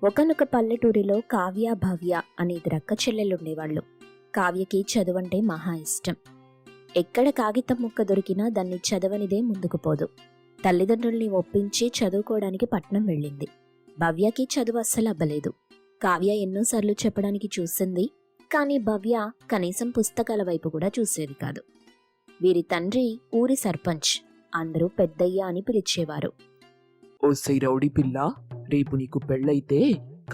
ఒకనొక పల్లెటూరిలో కావ్య భవ్య అనే ఇద్దరు అక్క చెల్లెలుండేవాళ్ళు. కావ్యకి చదువంటే మహా ఇష్టం. ఎక్కడ కాగితం ముక్క దొరికినా దాన్ని చదవనిదే ముందుకు పోదు. తల్లిదండ్రుల్ని ఒప్పించి చదువుకోవడానికి పట్నం వెళ్ళింది. భవ్యకి చదువు అస్సలు అబ్బలేదు. కావ్య ఎన్నోసార్లు చెప్పడానికి చూసింది, కానీ భవ్య కనీసం పుస్తకాల వైపు కూడా చూసేది కాదు. వీరి తండ్రి ఊరి సర్పంచ్. అందరూ పెద్దయ్య అని పిలిచేవారు. ఓసై రౌడీ పిల్ల, రేపు నీకు పెళ్ళైతే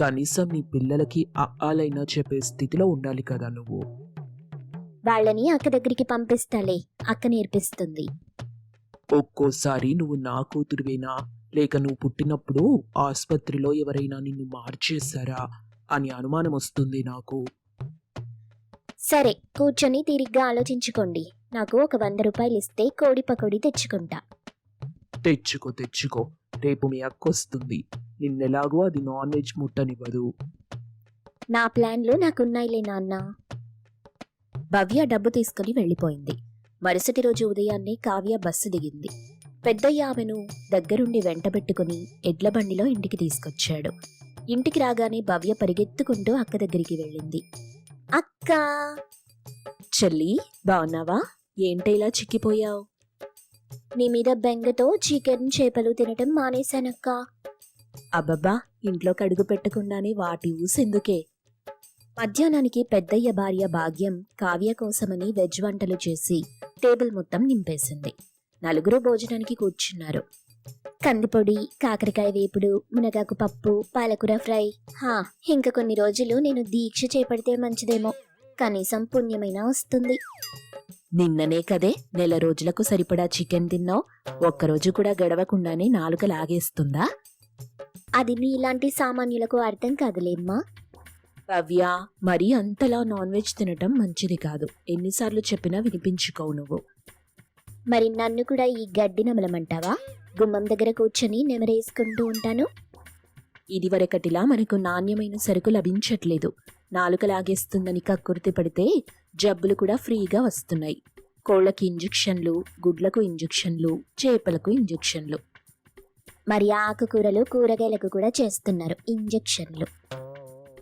కనీసం నీ పిల్లలకి ఆలైనా చెప్పే స్థితిలో ఉండాలి కదా నువ్వు. వాళ్ళని అక్క దగ్గరికి పంపిస్తాలే, అక్క నేర్పిస్తుంది. ఒక్కోసారి నువ్వు నా కూతురువేనా, లేక నువ్వు పుట్టినప్పుడు ఆసుపత్రిలో ఎవరైనా నిన్ను మార్చేశారా అని అనుమానం వస్తుంది నాకు. సరే, కూర్చొని తీరిగ్గా ఆలోచించుకోండి. నాకు ఒక 100 రూపాయలు ఇస్తే కోడి పకోడీ తెచ్చుకుంటా. తెచ్చుకో తెచ్చుకో, రేపు మీ అక్క వస్తుంది. నిన్నెలాగో అది నాన్ వెజ్ ముట్టనివ్వదు. నా ప్లాన్లు నాకున్నాయిలే నాన్న. భవ్య డబ్బు తీసుకుని వెళ్ళిపోయింది. మరుసటి రోజు ఉదయాన్నే కావ్య బస్సు దిగింది. పెద్దయ్య ఆమెను దగ్గరుండి వెంటబెట్టుకుని ఎడ్ల బండిలో ఇంటికి తీసుకొచ్చాడు. ఇంటికి రాగానే భవ్య పరిగెత్తుకుంటూ అక్క దగ్గరికి వెళ్ళింది. అక్కా! చెల్లి, బావున్నావా? ఏంటి ఇలా చిక్కిపోయావు? నీ మీద బెంగతో చికెన్ చేపలు తినటం మానేశానక్కా. అబ్బబ్బా, ఇంట్లోకి అడుగు పెట్టకుండానే వాటి ఊసెందుకే? మధ్యాహ్నానికి పెద్దయ్య భార్య భాగ్యం కావ్య కోసమని వెజ్ వంటలు చేసి టేబుల్ మొత్తం నింపేసింది. నలుగురు భోజనానికి కూర్చున్నారు. కందిపొడి, కాకరకాయ వేపుడు, మునగాకు పప్పు, పాలకూర ఫ్రై. ఇంకా కొన్ని రోజులు నేను దీక్ష చేపడితే మంచిదేమో, కనీసం పుణ్యమైనా వస్తుంది. నిన్ననే కదే నెల రోజులకు సరిపడా చికెన్ తిన్నావు, ఒక్కరోజు కూడా గడవకుండానే నాలుక లాగేస్తుందా? అది నీలాంటి సామాన్యులకు అర్థం కాదులేమ్మా. భవ్య, మరీ అంతలా నాన్ వెజ్ తినటం మంచిది కాదు. ఎన్నిసార్లు చెప్పినా వినిపించుకోవు నువ్వు. మరి నన్ను కూడా ఈ గడ్డి నమలమంటావా? గుమ్మం దగ్గర కూర్చొని నెమరేసుకుంటూ ఉంటాను. ఇదివరకటిలా మనకు నాణ్యమైన సరుకు లభించట్లేదు. నాలుక లాగేస్తుందని కక్కుర్తి పడితే జబ్బులు కూడా ఫ్రీగా వస్తున్నాయి. కోళ్లకి ఇంజెక్షన్లు, గుడ్లకు ఇంజెక్షన్లు, చేపలకు ఇంజెక్షన్లు. మరి ఆకుకూరలు, కూరగాయలకు కూడా చేస్తున్నారు ఇంజెక్షన్లు.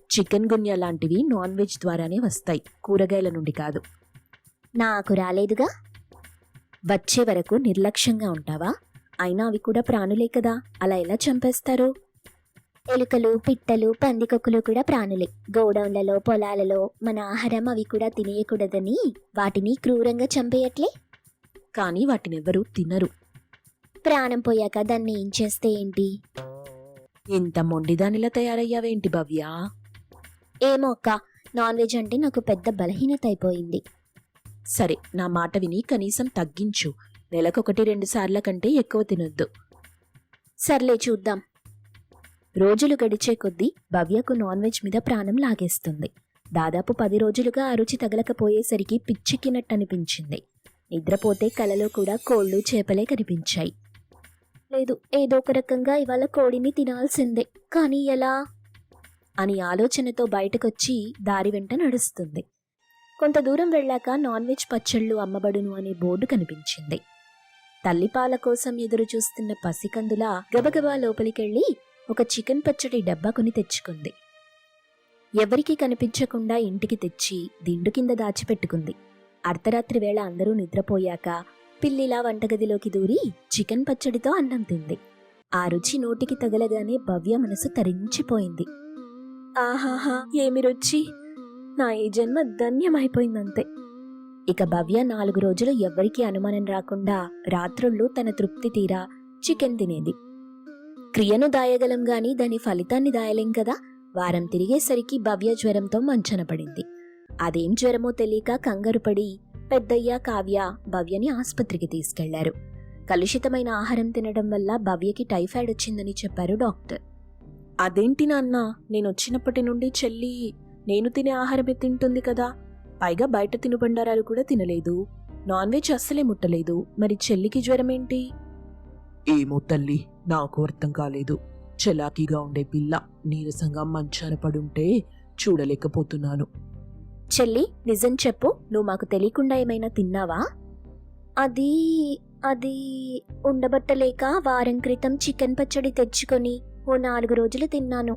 చికెన్ గున్యా లాంటివి నాన్ వెజ్ ద్వారానే వస్తాయి, కూరగాయల నుండి కాదు. నాకు రాలేదుగా. వచ్చే వరకు నిర్లక్ష్యంగా ఉంటావా? అయినా అవి కూడా ప్రాణులే కదా, అలా ఎలా చంపేస్తారు? ఎలుకలు, పిట్టలు, పందికొక్కులు కూడా ప్రాణులే. గోడౌన్లలో, పొలాలలో మన ఆహారం అవి కూడా తినేయకూడదని వాటిని క్రూరంగా చంపేయట్లే. కానీ వాటినెవ్వరూ తినరు. ప్రాణం పోయాక దాన్ని ఏం చేస్తే ఏంటి? ఇంత మొండిదానిలా తయారయ్యావేంటి భవ్య? ఏమో అక్క, నాన్ వెజ్ అంటే నాకు పెద్ద బలహీనత అయిపోయింది. సరే, నా మాట విని కనీసం తగ్గించు. నెలకొకటి 2 సార్ల కంటే ఎక్కువ తినొద్దు. సర్లే, చూద్దాం. రోజులు గడిచే కొద్దీ భవ్యకు నాన్ వెజ్ మీద ప్రాణం లాగేస్తుంది. దాదాపు 10 రోజులుగా ఆ రుచి తగలకపోయేసరికి పిచ్చెక్కినట్టనిపించింది. నిద్రపోతే కలలో కూడా కోళ్ళు, చేపలే కనిపించాయి. లేదు, ఏదో ఒక రకంగా ఇవాళ కోడిని తినాల్సిందే, కానీ ఎలా అని ఆలోచనతో బయటకొచ్చి దారి వెంట నడుస్తుంది. కొంత దూరం వెళ్ళాక నాన్ వెజ్ పచ్చళ్ళు అమ్మబడును అనే బోర్డు కనిపించింది. తల్లిపాల కోసం ఎదురు చూస్తున్న పసికందులా గబగబా లోపలికెళ్ళి ఒక చికెన్ పచ్చడి డబ్బా కొని తెచ్చుకుంది. ఎవరికీ కనిపించకుండా ఇంటికి తెచ్చి దిండు కింద దాచిపెట్టుకుంది. అర్ధరాత్రి వేళ అందరూ నిద్రపోయాక పిల్లిలా వంటగదిలోకి దూరి చికెన్ పచ్చడితో అన్నం తింది. ఆ రుచి నోటికి తగలగానే భవ్య మనసు తరించిపోయింది. ఆహాహా, ఏమి రుచి! నా ఈ జన్మ ధన్యమైపోయిందంతే. ఇక భవ్య 4 రోజులు ఎవ్వరికీ అనుమానం రాకుండా రాత్రుళ్ళు తన తృప్తి తీరా చికెన్ తినేది. క్రియను దాయగలం గాని దాని ఫలితాన్ని దాయలేం కదా. వారం తిరిగేసరికి భవ్య జ్వరంతో మంచన పడింది. అదేం జ్వరమో తెలియక కంగారుపడి పెద్దయ్య, కావ్య భవ్యని ఆసుపత్రికి తీసుకెళ్లారు. కలుషితమైన ఆహారం తినడం వల్ల భవ్యకి టైఫాయిడ్ వచ్చిందని చెప్పారు డాక్టర్. అదేంటి నాన్న, నేనొచ్చినప్పటి నుండి చెల్లి నేను తినే ఆహారమే తింటుంది కదా, పైగా బయట తినుబండారాలు కూడా తినలేదు, నాన్ వెజ్ అస్సలే ముట్టలేదు, మరి చెల్లికి జ్వరమేంటి? ఏమో తల్లి, నాకు అర్థం కాలేదు. చలాకీగా ఉండే పిల్ల నీరసంగా మంచాన పడుంటే చూడలేకపోతున్నాను. చెల్లి, నిజం చెప్పు, నువ్వు మాకు తెలియకుండా ఏమైనా తిన్నావా? అది అది ఉండబట్టలేక వారం క్రితం చికెన్ పచ్చడి తెచ్చుకొని ఓ 4 రోజులు తిన్నాను.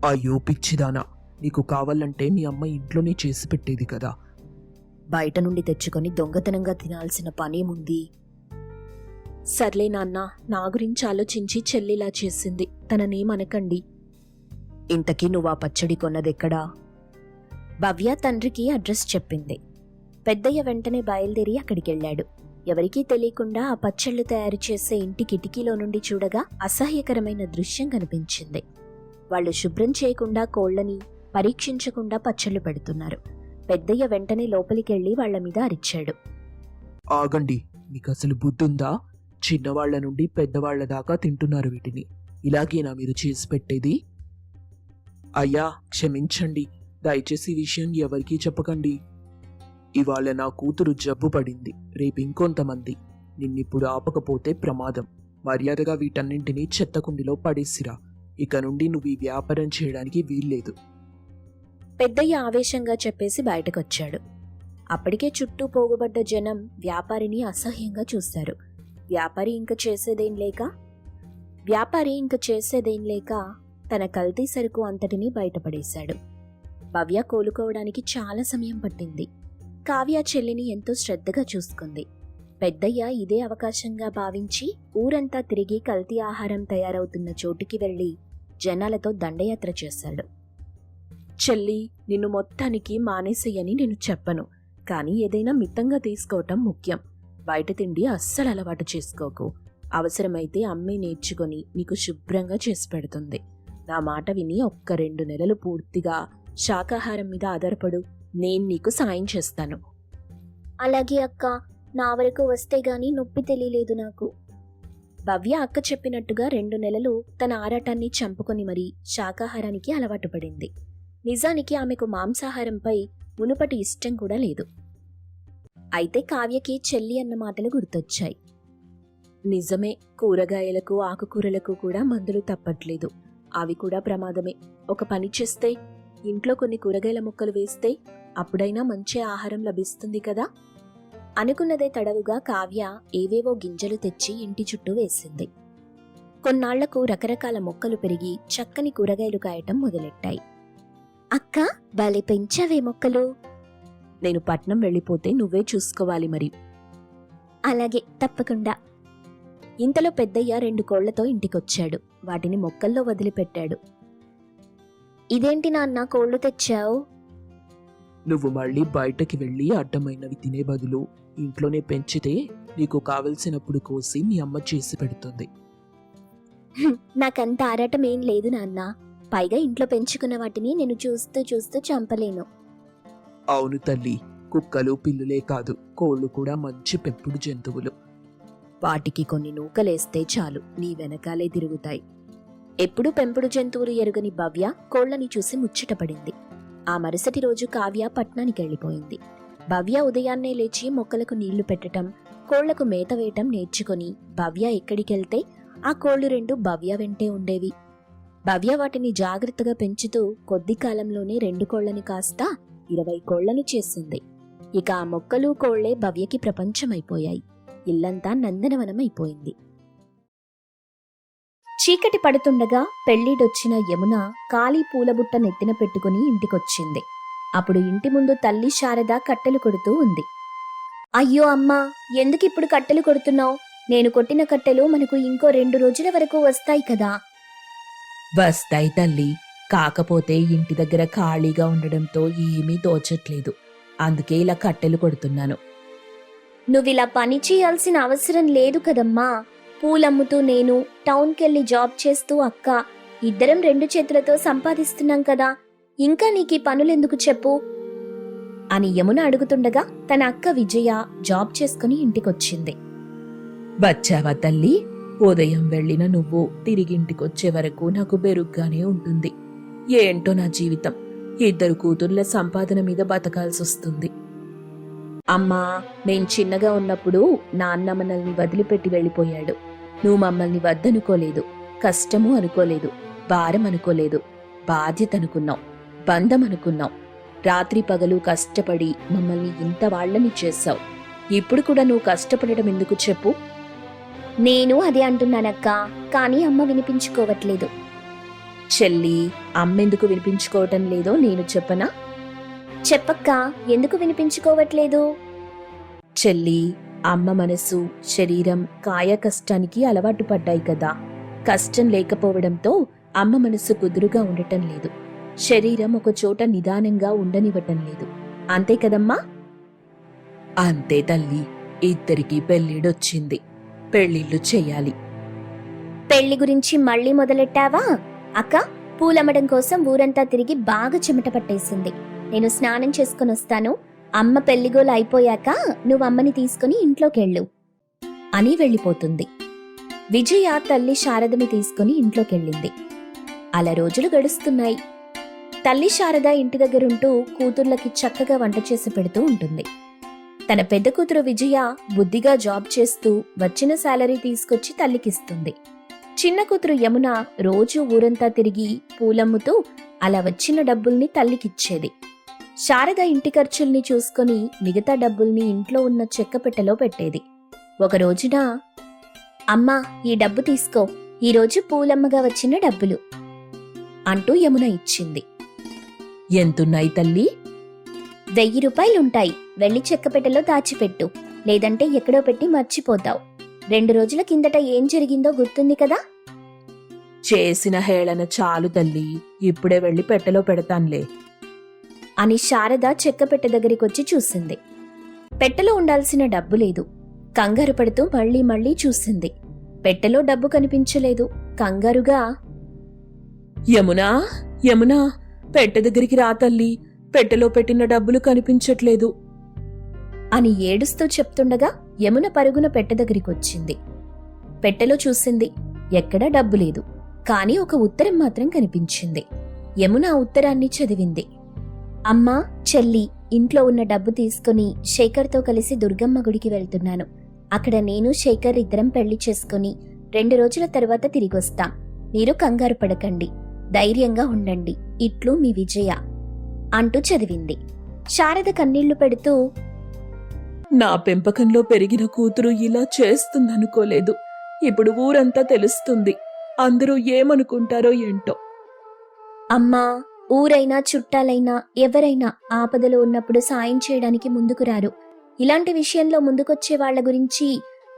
అయ్యో పిచ్చిదానా, నీకు కావాలంటే మీ అమ్మ ఇంట్లోనే చేసి పెట్టేది కదా. బయట నుండి తెచ్చుకొని దొంగతనంగా తినాల్సిన పనేముంది? సర్లే నాన్న, నా గురించి ఆలోచించి చెల్లిలా చేసింది, తననేమనకండి. ఇంతకీ నువ్వా పచ్చడి కొన్నదెక్కడా? భవ్య తండ్రికి అడ్రస్ చెప్పింది. పెద్దయ్య వెంటనే బయలుదేరి అక్కడికెళ్ళాడు. ఎవరికీ తెలియకుండా ఆ పచ్చళ్ళు తయారు చేసే ఇంటి కిటికీలో నుండి చూడగా అసహ్యకరమైన దృశ్యం కనిపించింది. వాళ్ళు శుభ్రం చేయకుండా కోళ్లని పరీక్షించకుండా పచ్చళ్ళు పెడుతున్నారు. పెద్దయ్య వెంటనే లోపలికెళ్లి వాళ్ల మీద అరిచాడు. ఆగండి, మీకు అసలు బుద్ధుందా? చిన్నవాళ్ల నుండి పెద్దవాళ్ల దాకా తింటున్నారు వీటిని. ఇలాగేనా మీరు చేసి పెట్టేది? అయ్యా క్షమించండి, దయచేసి ఈ విషయం ఎవరికీ చెప్పకండి. ఇవాళ నా కూతురు జబ్బు పడింది, రేపు ఇంకొంతమంది. నిన్నిప్పుడు ఆపకపోతే ప్రమాదం. మర్యాదగా వీటన్నింటినీ చెత్తకుండిలో పడేసిరా. ఇక నుండి నువ్వు ఈ వ్యాపారం చేయడానికి వీల్లేదు. పెద్దయ్య ఆవేశంగా చెప్పేసి బయటకొచ్చాడు. అప్పటికే చుట్టూ పోగుబడ్డ జనం వ్యాపారిని అసహ్యంగా చూశారు. వ్యాపారి ఇంక చేసేదేం లేక తన కల్తీ సరుకు అంతటినీ బయటపడేశాడు. భవ్య కోలుకోవడానికి చాలా సమయం పట్టింది. కావ్య చెల్లిని ఎంతో శ్రద్ధగా చూసుకుంది. పెద్దయ్య ఇదే అవకాశంగా భావించి ఊరంతా తిరిగి కల్తీ ఆహారం తయారవుతున్న చోటుకి వెళ్లి జనాలతో దండయాత్ర చేశాడు. చెల్లి, నిన్ను మొత్తానికి మానేసేయని నేను చెప్పను, కానీ ఏదైనా మితంగా తీసుకోవటం ముఖ్యం. బయట తిండి అస్సలు అలవాటు చేసుకోకు. అవసరమైతే అమ్మే నేర్చుకొని నీకు శుభ్రంగా చేసి పెడుతుంది. నా మాట విని ఒక్క 2 నెలలు పూర్తిగా శాకాహారం మీద ఆధారపడు. నేను నీకు సాయం చేస్తాను. అలాగే అక్క, నా వరకు వస్తే గాని నొప్పి తెలియలేదు నాకు. భవ్య అక్క చెప్పినట్టుగా 2 నెలలు తన ఆరాటాన్ని చంపుకొని మరీ శాకాహారానికి అలవాటు పడింది. నిజానికి ఆమెకు మాంసాహారంపై మునుపటి ఇష్టం కూడా లేదు. అయితే కావ్యకి చెల్లి అన్న మాటలు గుర్తొచ్చాయి. నిజమే, కూరగాయలకు ఆకుకూరలకు కూడా మందులు తప్పట్లేదు. అవి కూడా ప్రమాదమే. ఒక పని చేస్తే ఇంట్లో కొన్ని కూరగాయల ముక్కలు వేస్తే అప్పుడైనా మంచి ఆహారం లభిస్తుంది కదా. అనుకున్నదే తడవుగా కావ్య ఏవేవో గింజలు తెచ్చి ఇంటి చుట్టూ వేసింది. కొన్నాళ్లకు రకరకాల మొక్కలు పెరిగి చక్కని కూరగాయలు కాయటం మొదలెట్టాయి. అక్క, భలే పెంచావే మొక్కలు. నేను పట్నం వెళ్ళిపోతే నువ్వే చూసుకోవాలి మరి. అలాగే, తప్పకుండా. ఇంతలో పెద్దయ్య 2 కోళ్లతో ఇంటికొచ్చాడు. వాటిని మొక్కల్లో వదిలిపెట్టాడు. ఇదేంటి నాన్న, కోళ్లు తెచ్చావు? నువ్వు మళ్ళీ బయటకి వెళ్ళి అడ్డమైనవి తినే బదులు ఇంట్లోనే పెంచితే నీకు కావలసినప్పుడు కోసి మీ అమ్మ చేసి పెడుతుంది. నాకంత ఆరాటం ఏం లేదు నాన్న. పైగా ఇంట్లో పెంచుకున్న వాటిని నేను చూస్తూ చంపలేను. అవును తల్లి, కుక్కలు పిల్లులే కాదు, కోళ్లు కూడా మంచి పెంపుడు జంతువులు. వాటికి కొన్ని నూకలేస్తే చాలు, నీ వెనకాలే తిరుగుతాయి. ఎప్పుడూ పెంపుడు జంతువులు ఎరుగని భవ్య కోళ్లని చూసి ముచ్చటపడింది. ఆ మరుసటి రోజు కావ్య పట్నానికెళ్లిపోయింది. భవ్య ఉదయాన్నే లేచి మొక్కలకు నీళ్లు పెట్టటం, కోళ్లకు మేత వేయటం నేర్చుకుని భవ్య ఎక్కడికెళ్తే ఆ కోళ్లు 2 భవ్య వెంటే ఉండేవి. భవ్య వాటిని జాగ్రత్తగా పెంచుతూ కొద్ది కాలంలోనే 2 కోళ్లని కాస్త 20 కోళ్లను చేసింది. ఇక ఆ మొక్కలు కోళ్లే భవ్యకి ప్రపంచమైపోయాయి. ఇల్లంతా నందనవనమైపోయింది. చీకటి పడుతుండగా పెళ్లిడొచ్చిన యమున ఖాళీ పూలబుట్ట నెత్తిన పెట్టుకుని ఇంటికొచ్చింది. అప్పుడు ఇంటి ముందు తల్లి శారద కట్టెలు కొడుతూ ఉంది. అయ్యో అమ్మా, ఎందుకిప్పుడు కట్టెలు కొడుతున్నావు? నేను కొట్టిన కట్టెలు మనకు ఇంకో 2 రోజుల వరకు వస్తాయి కదా. వస్తాయి తల్లి, కాకపోతే ఇంటి దగ్గర ఖాళీగా ఉండడంతో ఏమీ తోచట్లేదు. అందుకే ఇలా కట్టెలు కొడుతున్నాను. నువ్విలా పని చేయాల్సిన అవసరం లేదు కదమ్మా. పూలమ్ముతూ నేను, టౌన్కెళ్ళి జాబ్ చేస్తూ అక్క, ఇద్దరం 2 చేతులతో సంపాదిస్తున్నాం కదా. ఇంకా నీకీ పనులెందుకు చెప్పు అని యమున అడుగుతుండగా తన అక్క విజయ జాబ్ చేసుకుని ఇంటికొచ్చింది. వచ్చావా తల్లి? ఉదయం వెళ్ళిన నువ్వు తిరిగింటికొచ్చే వరకు నాకు బెరుగ్గానే ఉంటుంది. ఏంటో నా జీవితం, 2 కూతుర్ల సంపాదన మీద బతకాల్సొస్తుంది. అమ్మా, మేం చిన్నగా ఉన్నప్పుడు నాన్న మనల్ని వదిలిపెట్టి వెళ్ళిపోయాడు. నువ్వు మమ్మల్ని వద్దనుకోలేదు, కష్టము అనుకోలేదు, భారం అనుకోలేదు, బాధ్యత అనుకున్నావు, బంధం అనుకున్నావు. రాత్రి పగలు కష్టపడి మమ్మల్ని ఇంత వాళ్ళని చేశావు. ఇప్పుడు కూడా నువ్వు కష్టపడడం ఎందుకు చెప్పు? నేను అదే అంటున్నానక్క, కానీ అమ్మ వినిపించుకోవట్లేదు. చెల్లి, అమ్మెందుకు వినిపించుకోవటం లేదో నేను చెప్పనా? చెప్పక్క, ఎందుకు వినిపించుకోవట్లేదు? చెల్లి, అమ్మ మనసు, శరీరం కాయ కష్టానికి అలవాటు పడ్డాయి కదా. కష్టం లేకపోవడంతో అమ్మ మనసు కుదురుగా ఉండటం లేదు. శరీరం ఒక చోట నిదానంగా ఉండనివ్వటం లేదు. అంతే కదమ్మా? అంతే తల్లి, ఇద్దరికీ పెళ్ళిడొచ్చింది. పెళ్ళిళ్ళు చెయ్యాలి. పెళ్లి గురించి మళ్ళీ మొదలెట్టావా? అక్క, పూలమ్మడం కోసం ఊరంతా తిరిగి బాగా చెమట పట్టేసింది. నేను స్నానం చేసుకుని వస్తాను. అమ్మ పెళ్లిగోలు అయిపోయాక నువ్వు అమ్మని తీసుకుని ఇంట్లోకెళ్ళు అని వెళ్ళిపోతుంది. విజయ తల్లి శారదని తీసుకుని ఇంట్లోకెళ్ళింది. అలా రోజులు గడుస్తున్నాయి. తల్లి శారద ఇంటి దగ్గరుంటూ కూతుర్లకి చక్కగా వంట చేసి పెడుతూ ఉంటుంది. తన పెద్ద కూతురు విజయ బుద్ధిగా జాబ్ చేస్తూ వచ్చిన శాలరీ తీసుకొచ్చి తల్లికిస్తుంది. చిన్న కూతురు యమున రోజూ ఊరంతా తిరిగి పూలమ్ముతూ అలా వచ్చిన డబ్బుల్ని తల్లికిచ్చేది. శారద ఇంటి ఖర్చుల్ని చూసుకుని మిగతా డబ్బుల్ని ఇంట్లో ఉన్న చెక్కపెట్టెలో పెట్టేది. ఒక రోజున, అమ్మా, ఈ డబ్బు తీసుకో, ఈరోజు పూలమ్మగా వచ్చిన డబ్బులు అంటూ యమున ఇచ్చింది. ఎంతున్నాయి తల్లి? 1000 రూపాయలుంటాయి. వెళ్ళి చెక్కపెట్టెలో దాచిపెట్టు, లేదంటే ఎక్కడో పెట్టి మర్చిపోతావు. 2 రోజుల కిందట ఏం జరిగిందో గుర్తుంది కదా? చేసిన హేళన చాలు తల్లి, ఇప్పుడే వెళ్ళి పెట్టెలో పెడతాన్లే అని శారద చెక్కపెట్టె దగ్గరికొచ్చి చూసింది. పెట్టెలో ఉండాల్సిన డబ్బు లేదు. కంగారు పడుతూ మళ్ళీ మళ్ళీ చూసింది. పెట్టెలో డబ్బు కనిపించలేదు. కంగారుగా, యమునా, యమునా, పెట్టె దగ్గరికి రా తల్లి, పెట్టెలో పెట్టిన డబ్బులు కనిపించట్లేదు అని ఏడుస్తూ చెప్తుండగా యమున పరుగున పెట్టె దగ్గరికొచ్చింది. పెట్టెలో చూసింది. ఎక్కడా డబ్బు లేదు. కాని ఒక ఉత్తరం మాత్రం కనిపించింది. యమున ఆ ఉత్తరాన్ని చదివింది. అమ్మా, చెల్లి, ఇంట్లో ఉన్న డబ్బు తీసుకుని శేఖర్తో కలిసి దుర్గమ్మ గుడికి వెళ్తున్నాను. అక్కడ నేను శేఖర్ ఇద్దరం పెళ్లి చేసుకుని 2 రోజుల తర్వాత తిరిగొస్తాం. మీరు కంగారు పడకండి, ధైర్యంగా ఉండండి. ఇట్లు మీ విజయ అంటూ చదివింది. శారద కన్నీళ్లు పెడుతూ, నా పెంపకంలో పెరిగిన కూతురు ఇలా చేస్తుందనుకోలేదు. ఇప్పుడు ఊరంతా తెలుస్తుంది. అందరూ ఏమనుకుంటారో ఏంటో. అమ్మా, ఊరైనా చుట్టాలైనా ఎవరైనా ఆపదలో ఉన్నప్పుడు సాయం చేయడానికి ముందుకు రారు. ఇలాంటి విషయంలో ముందుకొచ్చే వాళ్ల గురించి,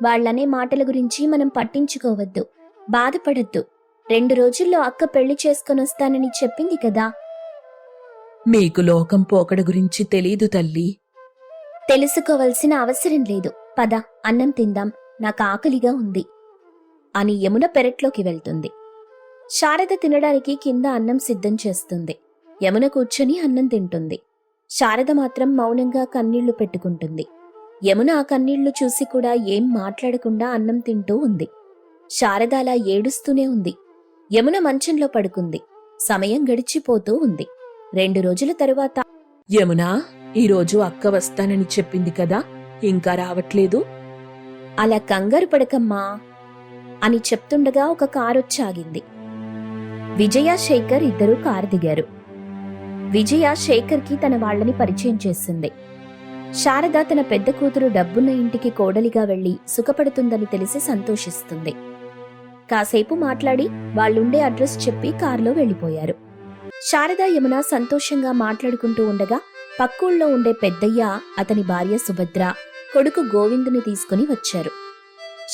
వాళ్లనే మాటల గురించి మనం పట్టించుకోవద్దు. బాధపడద్దు. 2 రోజుల్లో అక్క పెళ్లి చేసుకొనొస్తానని చెప్పింది కదా. మీకు లోకం పోకడ గురించి తెలీదు తల్లి. తెలుసుకోవలసిన అవసరం లేదు. పద, అన్నం తిందాం, నాకు ఆకలిగా ఉంది అని యమున పెరట్లోకి వెళ్తుంది. శారద తినడానికి కింద అన్నం సిద్ధం చేస్తుంది. యమున కూర్చొని అన్నం తింటుంది. శారద మాత్రం మౌనంగా కన్నీళ్లు పెట్టుకుంటుంది. యమున ఆ కన్నీళ్లు చూసి కూడా ఏం మాట్లాడకుండా అన్నం తింటూ ఉంది. శారద అలా ఏడుస్తూనే ఉంది. యమున మంచంలో పడుకుంది. సమయం గడిచిపోతూ ఉంది. 2 రోజుల తరువాత, యమునా, ఈరోజు అక్క వస్తానని చెప్పింది కదా, ఇంకా రావట్లేదు? అలా కంగారు పడకమ్మా అని చెప్తుండగా ఒక కారొచ్చాగింది. విజయ, శేఖర్ ఇద్దరూ కారు దిగారు. విజయ శేఖర్కి తన వాళ్లని పరిచయం చేసింది. శారద తన పెద్ద కూతురు డబ్బున్న ఇంటికి కోడలిగా వెళ్లి సుఖపడుతుందని తెలిసి సంతోషిస్తుంది. కాసేపు మాట్లాడి వాళ్ళుండే అడ్రస్ చెప్పి కారులో వెళ్లిపోయారు. శారద, యమున సంతోషంగా మాట్లాడుకుంటూ ఉండగా పక్కూళ్ళో ఉండే పెద్దయ్య, అతని భార్య సుభద్ర, కొడుకు గోవిందుని తీసుకుని వచ్చారు.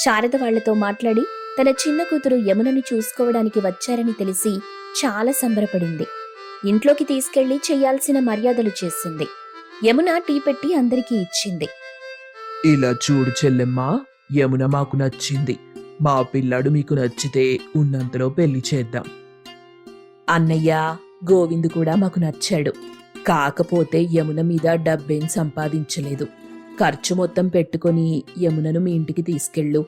శారద వాళ్లతో మాట్లాడి తన చిన్న కూతురు యమునని చూసుకోవడానికి వచ్చారని తెలిసి చాలా సంబరపడింది. ఇంట్లోకి తీసుకెళ్లి చెయ్యాల్సిన మర్యాదలు చేసింది. యమున టీ పెట్టి అందరికీ ఇచ్చింది. ఇలా చూడు చెల్లెమ్మా, యమున మాకు నచ్చింది. మా పిల్లాడు మీకు నచ్చితే ఉన్నంతలో పెళ్లి చేద్దాం. అన్నయ్య, గోవిందు కూడా మాకు నచ్చాడు. కాకపోతే యమున మీద డబ్బేం సంపాదించలేదు. ఖర్చు మొత్తం పెట్టుకుని యమునను మీ ఇంటికి తీసుకెళ్ళు.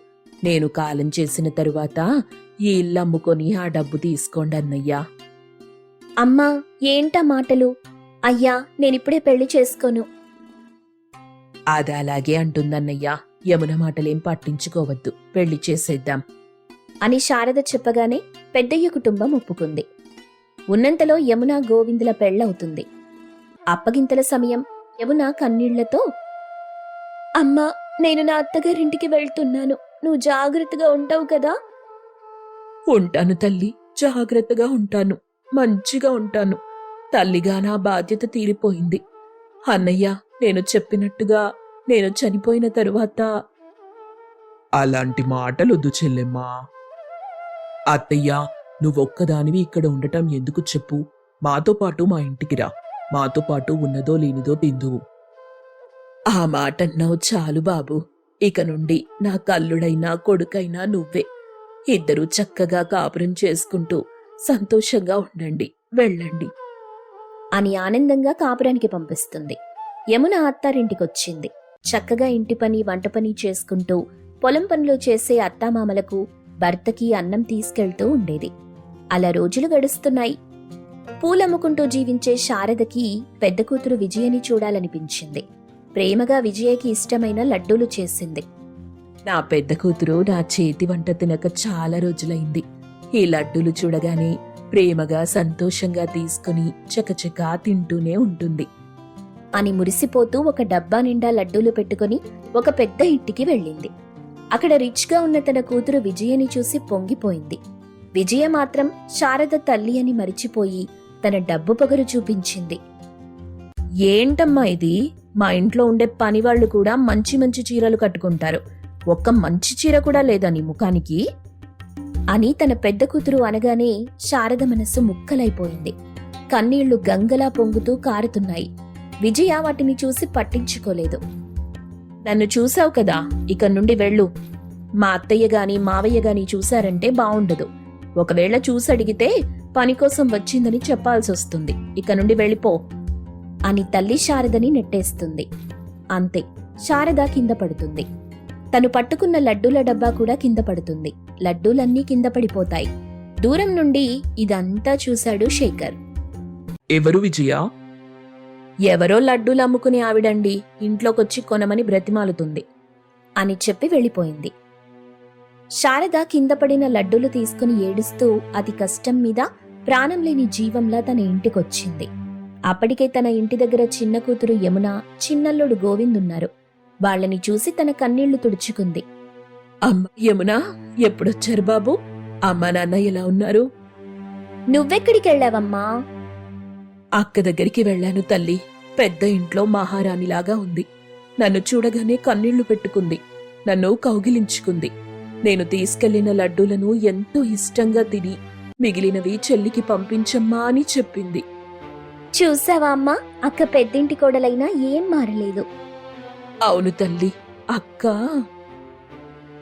నేను కాలం చేసిన తరువాత ఈ ఇల్లు అమ్ముకొని ఆ డబ్బు తీసుకోండి అన్నయ్యా. అమ్మా, ఏంటా మాటలు? అయ్యా, నేనిప్పుడే పెళ్లి చేసుకోను. అది అలాగే అంటుందన్నయ్యా. యమున మాటలేం పట్టించుకోవద్దు, పెళ్లి చేసేద్దాం అని శారద చెప్పగానే పెద్దయ్య కుటుంబం ఒప్పుకుంది. ఉన్నంతలో యమున, గోవిందుల పెళ్లవుతుంది. అప్పగింతల సమయం. యమున కన్నీళ్లతో, అమ్మా, నేను నా అత్తగారింటికి వెళ్తున్నాను. నువ్వు జాగ్రత్తగా ఉంటావు కదా? ఉంటాను తల్లి, జాగ్రత్తగా ఉంటాను, మంచిగా ఉంటాను. తల్లిగా నా బాధ్యత తీరిపోయింది. అన్నయ్య, నేను చెప్పినట్టుగా నేను చనిపోయిన తరువాత అలాంటి మాటలొద్దు చెల్లెమ్మా. అత్తయ్య, నువ్వొక్కదానివి ఇక్కడ ఉండటం ఎందుకు చెప్పు? మాతో పాటు మా ఇంటికి రా. మాతో పాటు ఉన్నదో లేనిదో తిందువు. ఆ మాటన్నావు చాలు బాబు. ఇక నుండి నా కల్లుడైనా కొడుకైనా నువ్వే. ఇద్దరూ చక్కగా కాపురం చేసుకుంటూ సంతోషంగా ఉండండి, వెళ్ళండి అని ఆనందంగా కాపురానికి పంపిస్తుంది. యమున అత్తారింటికొచ్చింది. చక్కగా ఇంటి పని వంట పని చేసుకుంటూ పొలం పనులు చేసే అత్తామామలకు భర్తకి అన్నం తీసుకెళ్తూ ఉండేది. అలా రోజులు గడుస్తున్నాయి. పూలమ్ముకుంటూ జీవించే శారదకి పెద్ద కూతురు విజయని చూడాలనిపించింది. ప్రేమగా విజయకి ఇష్టమైన లడ్డూలు చేసింది. నా పెద్ద కూతురు నా చేతి వంట తినక చాలా రోజులైంది. ఈ లడ్డూలు చూడగానే ప్రేమగా సంతోషంగా తీసుకుని చకచకా తింటూనే ఉంటుంది అని మురిసిపోతూ ఒక డబ్బా నిండా లడ్డూలు పెట్టుకుని ఒక పెద్ద ఇంటికి వెళ్ళింది. అక్కడ రిచ్గా ఉన్న తన కూతురు విజయని చూసి పొంగిపోయింది. విజయ మాత్రం శారద తల్లి అని మరిచిపోయి తన డబ్బు పొగరు చూపించింది. ఏంటమ్మా ఇది? మా ఇంట్లో ఉండే పనివాళ్లు కూడా మంచి మంచి చీరలు కట్టుకుంటారు, ఒక్క మంచి చీర కూడా లేదా నీ ముఖానికి? అని తన పెద్ద కూతురు అనగానే శారద మనస్సు ముక్కలైపోయింది. కన్నీళ్లు గంగలా పొంగుతూ కారుతున్నాయి. విజయ వాటిని చూసి పట్టించుకోలేదు. నన్ను చూసావు కదా, ఇక నుండి వెళ్ళు. మా అత్తయ్య గాని మావయ్య గాని చూశారంటే బావుండదు. ఒకవేళ చూసడిగితే పని కోసం వచ్చిందని చెప్పాల్సొస్తుంది. ఇక నుండి వెళ్ళిపో అని తల్లి శారదని నెట్టేస్తుంది. అంతే, శారద కింద పడుతుంది. తను పట్టుకున్న లడ్డూల డబ్బా కూడా కింద పడుతుంది. లడ్డూలన్నీ కింద పడిపోతాయి. దూరం నుండి ఇదంతా చూశాడు శేఖర్. ఎవరు విజయ? ఎవరో లడ్డూలు అమ్ముకునే ఆవిడండి, ఇంట్లోకొచ్చి కొనమని బ్రతిమాలుతుంది అని చెప్పి వెళ్ళిపోయింది. శారద కింద పడిన లడ్డూలు తీసుకుని ఏడుస్తూ అతి కష్టం మీద ప్రాణం లేని జీవంలా తన ఇంటికొచ్చింది. అప్పటికే తన ఇంటి దగ్గర చిన్న కూతురు యమున, చిన్నల్లుడు గోవిందున్నారు. వాళ్ళని చూసి తన కన్నీళ్లు తుడుచుకుంది. అమ్మ యమున, ఎప్పుడొచ్చారు బాబు? అమ్మ నాన్న ఎలా ఉన్నారు? నువ్వెక్కడికెళ్ళావమ్మా? అక్క దగ్గరికి వెళ్ళాను తల్లి. పెద్ద ఇంట్లో మహారాణిలాగా ఉంది. నన్ను చూడగానే కన్నీళ్లు పెట్టుకుంది. నన్ను కౌగిలించుకుంది. నేను తీసుకెళ్లిన లడ్డూలను ఎంతో ఇష్టంగా తిని మిగిలినవి చెల్లికి పంపించమ్మా అని చెప్పింది. చూసావా అమ్మా, అక్క పెద్దింటి కోడలైనా ఏం మారలేదు. అవును తల్లి, అక్క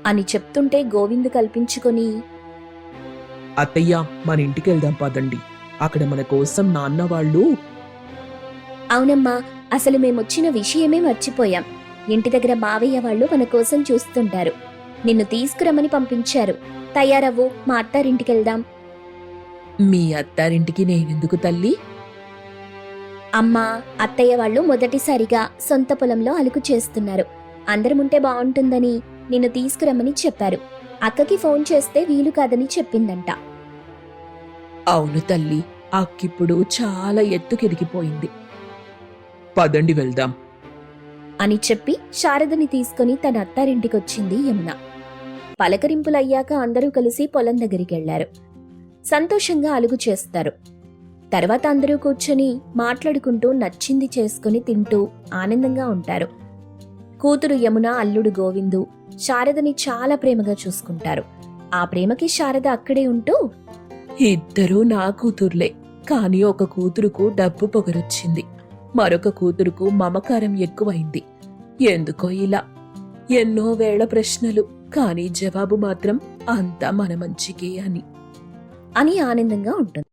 అని చెప్తుంటే గోవిందు కల్పించుకొని, అత్తయ్య, మన ఇంటికి వెళ్దాం పదండి. అక్కడ మన కోసం నాన్న వాళ్ళు. అవునమ్మా, అసలు మేమొచ్చిన విషయమే మర్చిపోయాం. ఇంటి దగ్గర మావయ్య వాళ్ళు మన కోసం చూస్తుంటారు. నిన్ను తీసుకురమ్మని పంపించారు. తయారవ్వు, మా అత్తారింటికెళ్దాం. మీ అత్తారింటికి నేనెందుకు తల్లి? అమ్మా, అత్తయ్య వాళ్ళు మొదటిసారిగా సొంత పొలంలో అలుకు చేస్తున్నారు. అందరముంటే బాగుంటుందని నిన్ను తీసుకురమ్మని చెప్పారు. అక్కకి ఫోన్ చేస్తే వీలు కాదని చెప్పిందంట. అవును తల్లి, అక్కిప్పుడు చాలా ఎత్తుకెదిగిపోయింది. పదండి వెళ్దాం అని చెప్పి శారదని తీసుకుని తన అత్తారింటికొచ్చింది యమున. పలకరింపులయ్యాక అందరూ కలిసి పొలం దగ్గరికెళ్లారు. సంతోషంగా అలుగు చేస్తారు. తర్వాత అందరూ కూర్చొని మాట్లాడుకుంటూ నచ్చింది చేసుకుని తింటూ ఆనందంగా ఉంటారు. కూతురు యమున, అల్లుడు గోవిందు శారదని చాలా ప్రేమగా చూసుకుంటారు. ఆ ప్రేమకి శారద అక్కడే ఉంటూ, ఇద్దరూ నా కూతుర్లే, కానీ ఒక కూతురుకు డబ్బు పొగరొచ్చింది, మరొక కూతురుకు మమకారం ఎక్కువైంది. ఎందుకో ఇలా ఎన్నో వేళ ప్రశ్నలు, కానీ జవాబు మాత్రం అంతా మన మంచికే అని ఆనందంగా ఉంటుంది.